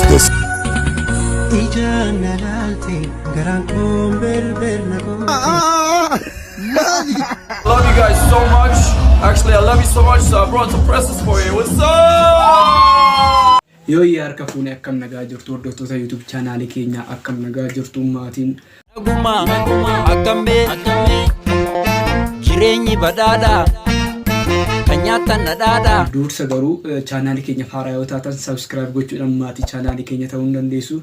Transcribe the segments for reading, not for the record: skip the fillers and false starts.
this. Love you guys so much. Actually, I love you so much, so I brought some presents for you. What's up? Yo yaar ka fuune akkam nagaa jirtu hordoftoota YouTube channel keenya akkam nagaa jirtu maatiin Akame jireenyi badhaadha kan nyaatan nadhaadha. dursa garuu channel keenya faaraa yoo taatan subscribe gochuudhaan maatii channel keenya ta'uu dandeessu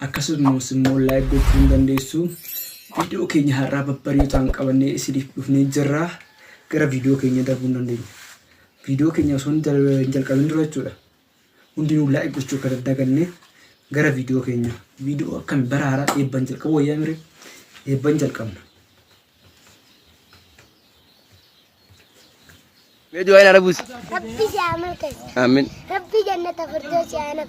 akkasumas immoo like gochuu dandeessu. Video keenya har'aa babbareedoon qabannee isiniif dhufnee jirra. Gara video keenya darbuu dandeenya. Video keenya osoo jalqabin dura jechuudha. Hundinuu like gochuu kan dagannee gara video keenya. Video akkam baraara eebban jalqabu wayyaa mire eebban jalqabna. Video ayna rabus. ربي سيعمل كذا Amin. ربي جنة فردوس يا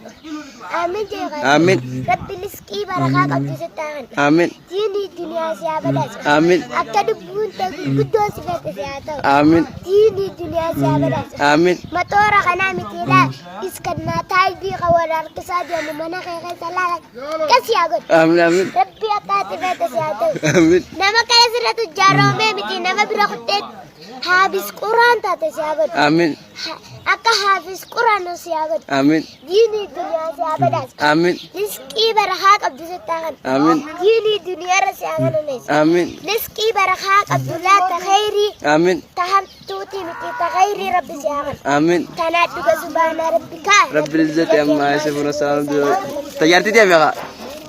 آمين جيغان Amin. ربي نسكي بركات عبد ستان Amin. ديني دنيا سيابداس Amin. أكد بون تقدوس فيت سياتو Amin. ديني دنيا سيابداس Amin. مطورة خنا متيلا إسكنا تايدي خوار اقتصاد يوم منا خيخي سلالا كسي أقول Amin. Amin. ربي أكاتي فيت سياتو Amin. نما كلا سرطو جارومي متي نما برخطت حابس قرآن تاتي سيابد Amin. أكا حافظ قرآن سيابد Amin. ديني دنيا سيابداس Amin. نسكي برخاك عبد ستان Amin. ديني دنيا رسيانا نيس Amin. نسكي برخاك عبد الله تخيري Amin. تهم توتي متي تخيري ربي سيابد Amin. تنادق سبحان ربك رب العزة عما يصفون السلام. تجارتي دي يا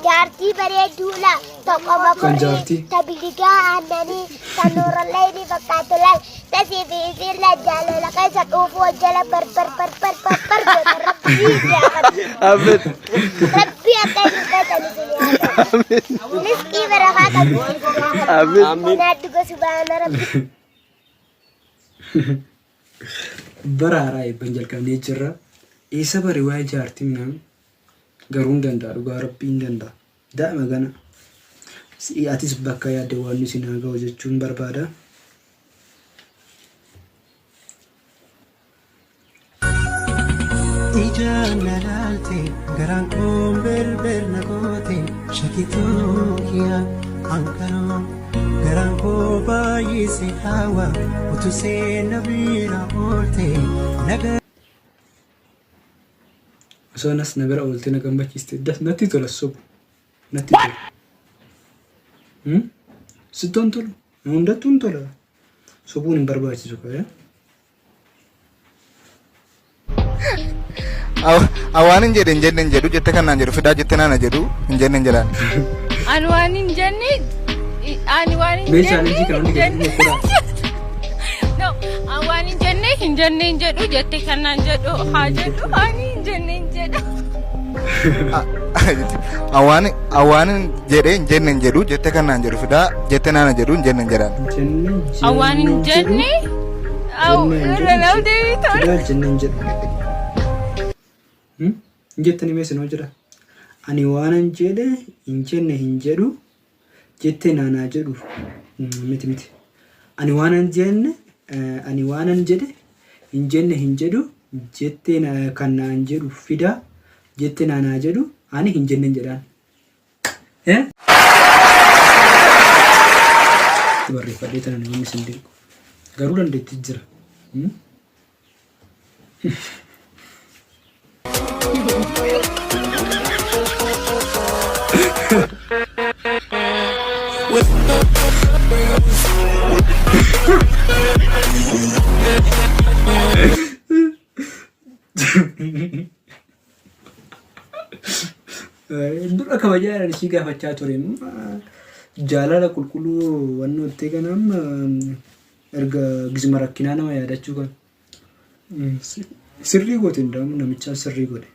جارتي بري دولا تقوم Kan قري jaartii? تبلغا عنني تنور الليل فقات الليل تسي في إثير لجال لقيس أوف وجل بر بر بر بر بر بر بر ربي Amin. ربي أتاني كتاني سنياتا نسكي برخات Amin. نادق سبحان ربي baraara eebban jalqabnee jirra. Eessa bari waa'ee jaartii minaan garuu hin danda'a dhugaa rabbii hin danda'a. Daa'ima gana. Atis bakka yaadde waan isin haa ga'u jechuun barbaada. Ijaan nalaalte garaan koon berberna goote shakituu kiyya hanqaroo garaan koo baay'ise hawa utusee na bira oolte naga. Osoo anas na bira oolte na gammachiiste natti tola sobu. Natti tola. Sittoon tolu. Hundattuu hin tola. Sobuun hin barbaachisu kaya. Awaanin jedhen jedhen jedhu jette kanaan jedhu fidaa jette naana jedhu hin jenne jedhaan. Ani waan hin jenne Mee chaalenjii kana hundi keessatti mokoraa. No, ani waan hin jenne hin jedhu jette kanaan jedhu haa jedhu ani hin jenne hin jedhu. Awaanin jedhe hin jenne jedhu jette kanaan jedhu fidaa jette naana jedhu hin jenne jedhaan. Awaan hin jenne irra deebitaa. Fidaa jenneen jedhu. Jettanii meeshaan hoo jira. Ani waanan jedhe hin jenne hin jedhu jettee naanaa jedhu miti miti. Ani waanan jedhe hin jenne hin jedhu jettee kan naan jedhu fidaa jettee naanaa jedhu ani hin jenne jedhaan. Barreeffadhee tana namni isin beeku. Garuu dandeettii jira. Dura kabajaa ishii gaafachaa ture. Jaalala qulqulluu waan nuti kanam erga gizma rakkinaa nama yaadachuu kan. Sirrii goote ndaamu namichaan sirrii godhe.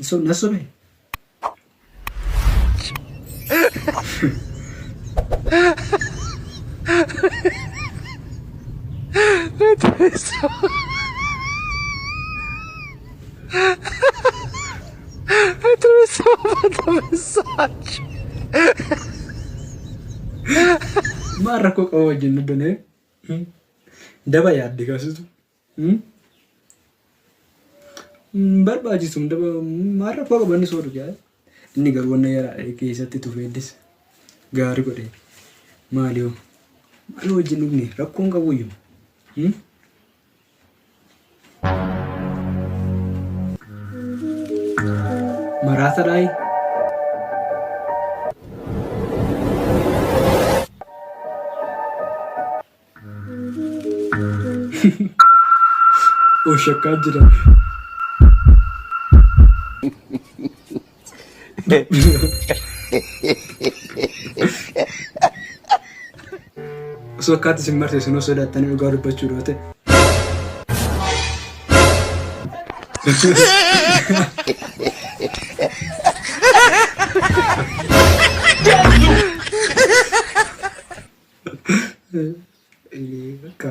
Iso nasobe. Maarra koo qaba wajjin dubbanee daba yaadde kaasitu. barbaachisu hunda maarra foo qabanni soodu jaa inni garuu wanna yaraa keessatti tufeeddis gaarii godhe maaliyoo maal wajjin dhufne rakkoon qabuyyuu maraasa dhaayi oo shakkaa jira osoo akkaatti isin marse isin osoo sodaatanii dhugaa dubbachuu dhoote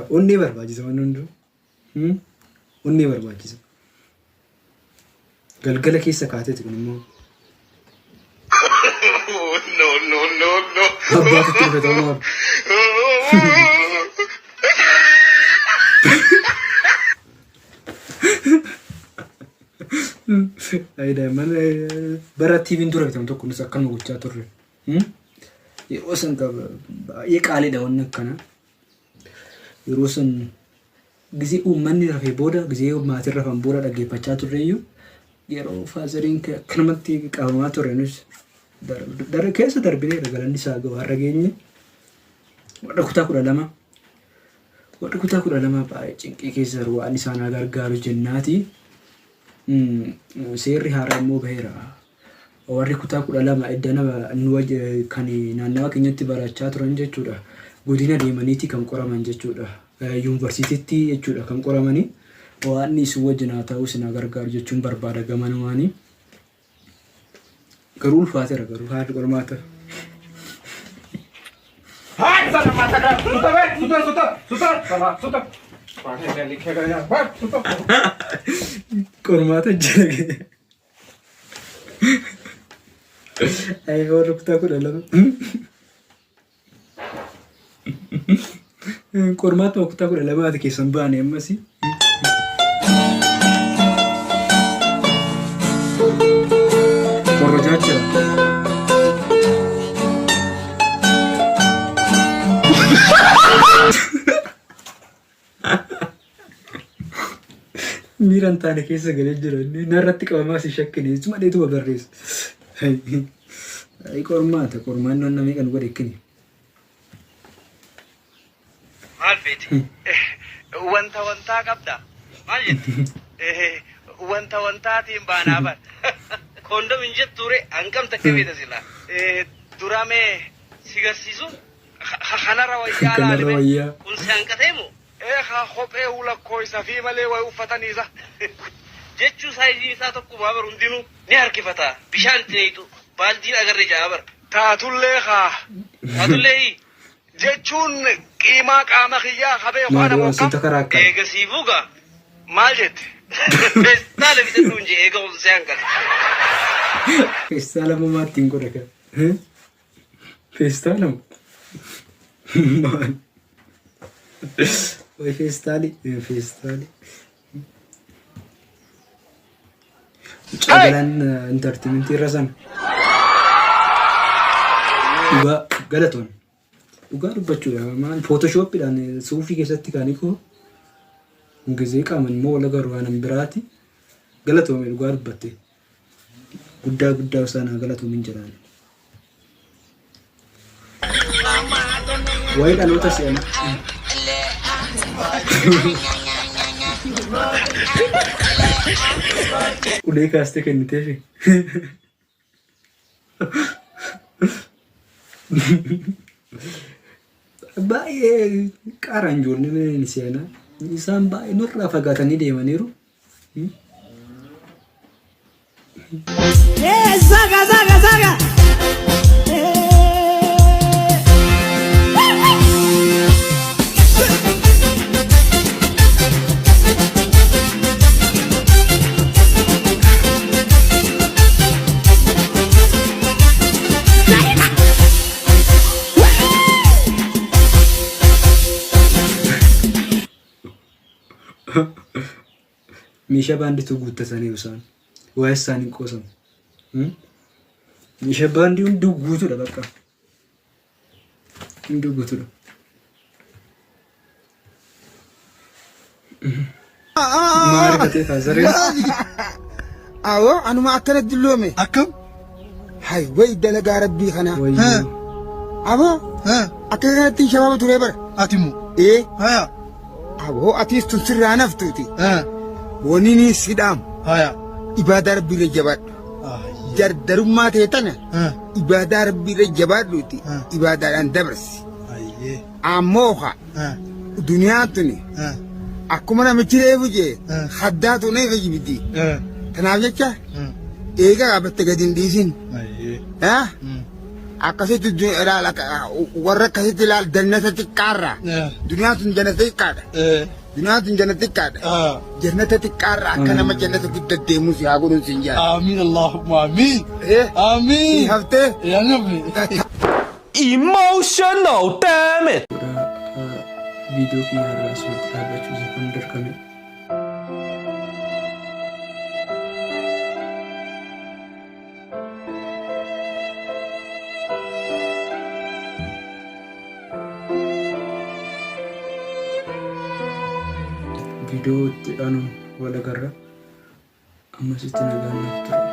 onnee barbaachisa waan hunduu onnee barbaachisa galgala keessa kaateeti kun immoo abbaatitti dhufe ta'uu maal daa'imman bara tiiviin dura bitamu tokko nuti akkanuma gochaa turre yeroo san baay'ee qaaliidha wanni akkana yeroo san gisee uummanni rafee booda gisee maatiin rafan booda dhaggeeffachaa turre iyyuu yeroo faazariin akkanumatti qabamaa turre nus keessa darbineera galanni isaa gabaarra geenye wadha kutaa 12 baay'ee cinqii keessa waan isaan gargaaru jennaati seerri haaraa immoo baheera warri kutaa 12 iddana nu kan naannawa keenyatti barachaa turan jechuudha godina deemaniiti kan qoraman jechuudha yuunivarsiitiitti jechuudha kan qoramanii waan isin wajjin haa ta'u isin gargaaru jechuun barbaada gamanumaanii garuu ulfaateera garuu haati qormaata qormaata jalage ay warra kutaa 12 qormaata kutaa 12 keessan baane ammasi korrojacha miran taane keessa galee jira narratti qabamaa si shakkini cuma dheetu barreessa ay qormaan namni kan godhe kini Alfit, wanta qabda. Maal jetti? Wanta timbana bar. Kondom injet ture angam takbita sila. Durame sigarsisu khanara wayya alime. Kun sankatemu. Ha khope ula koi safi male wa ufatanisa. Jechu saizi sa tokko babar undinu ni harkifata. Bishan tinitu baldi agarre jabar. Taatulle jechuun qiimaa qaama kiyyaa qabee waan ammoo eega siifuuga maal jette feestaala bitadhuun jee eega olsee hanqata feestaala mamaatti hin godha kan feestaala maal way feestaali cagalan entertainment irra san dhugaa galatoon dhugaa dubbachuudha maal photoshopidhaan suufii keessatti kaaniko gisee qaaman immoo wala garuu waan biraati galatoome dhugaa dubbatte guddaa sana galatoomin jedhaan waa'ee dhaloota seena ulee kaastee kenniteefi baay'ee qaaraan ijoollee ni seenaa isaan baay'ee nurraa fagaatanii deemaniiru. Saga. meeshaa baandiitu guuttatanii isaan waa isaan hin qoosan. Meeshaa baandii hunduu guutuudha bakka. Hunduu guutuudha. Maal katee kaasaree? Awoo anuma akkana dilloome. Akkam? Hay way dalagaa rabbii kana. Awoo akka kanatti shababa turee bara. Atimu? Awoo atis tun sirraa naftuuti. Woniin sidhaam. Ibaadaa rabbiirra jabaadhu. Dardarummaa ta'e tana ibaadaa rabbiirra jabaadhuuti. Ibaadaadhaan dabarsi. Ammoo duniyaan tuni akkuma namichi reefu jee haddaatu na fayyibdi. Kanaaf jecha eegaa qabatte gadi hin dhiisin. Akkasitti warra akkasitti ilaal jannata xiqqaarraa. Duniyaan tun jannata xiqqaadha. Duniyaan tun jannata xiqqaadha. Jannata xiqqaarraa akka nama jannata guddaa deemu si haa godhuun siin jaala. Amiin Allahumma amiin. Amiin. Haftee. Emotional, damn it. Video kiyya irraa asumatti dhaabbachuu isa kan dirqame. Video itti aanu wal agarra. Ammasitti nagaan naaf tura.